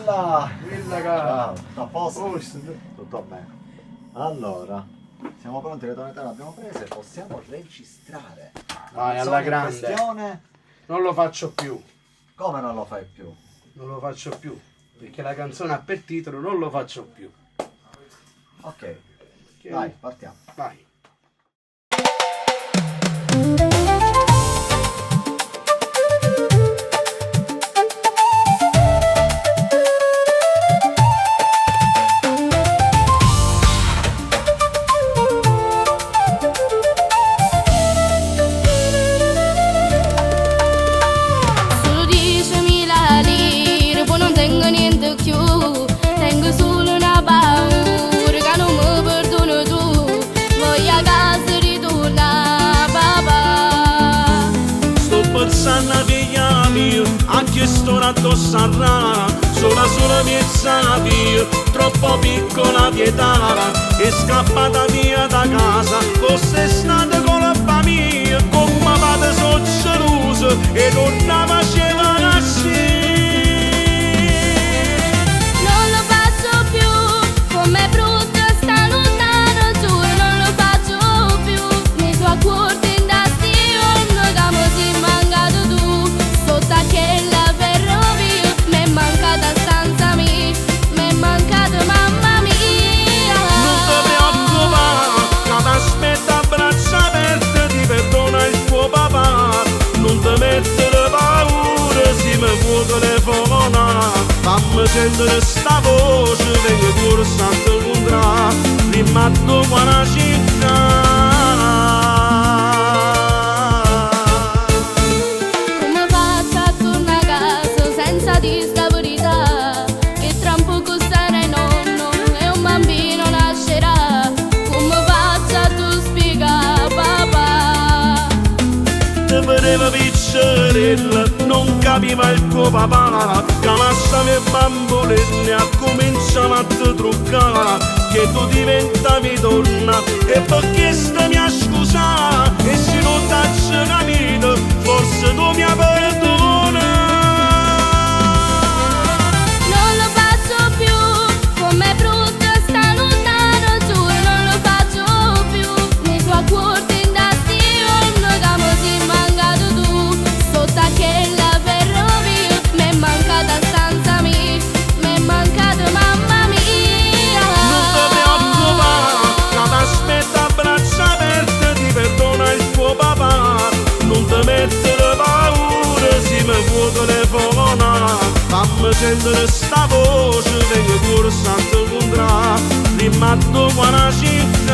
Bella! Bella Ciao, tutto a posto? Oh, Tutto bene. Allora, siamo pronti, le tonalità le abbiamo prese, possiamo registrare. Vai, canzone alla in grande. questione. Non lo faccio più, Come non lo fai più? non lo faccio più, perché la canzone ha per titolo Non lo faccio più. Ok, Ok? vai, partiamo. Vai. Solo 10.000 lire, poi non tengo niente più. Tengo solo una paura che non mi perdono tu. Voglio a casa ritornare, papà. Sto pensando a figlia mia, a che sto addosso a rana, sola mezza via, troppo piccola pietà, è scappata via da casa, fosse stata colpa mia, come vado so geloso e non la faceva nascere. Non lo faccio più, com'è brutto sta lontano, giuro non lo faccio più. Mi sono accorta in tastione che mi sei mancato tu. Sotto a quella ferrovia mi è mancata stanza mia, mi è mancata mamma mia. Non ti preoccupare, che ti aspetta a braccia aperte, ti perdona il tuo papà. Non ti mettere paura, se mi può telefonare. Fammi sentire sta voce, vengo corsa a te incontrare. Rimatto qua la città. Come faccio a tornare a casa senza di sta verità? Che tra un poco sarai nonno e un bambino nascerà. Come faccio a tu spiegare, papà? Ti vedeva piccerella, non capiva il tuo papà, che lasciava i bamboletti e cominciava a te truccare, che tu diventavi donna e perché sta mi a scusare, e se non t'hai capito forse tu mi perdona. Non lo faccio più, com'è brutto sta lontano, giuro non lo faccio più. Mi sono accorta in tastione che mi sei mancato tu. Sotto a quella ferrovia mi è mancata stanza mia, mi è mancata mamma mia. Non ti preoccupare, che ti aspetta a braccia aperte, ti perdona il tuo papà. Non ti mettere paura, se mi può telefonare. Fammi sentire sta voce, vengo corsa a te incontrare. Rimatto qua la città.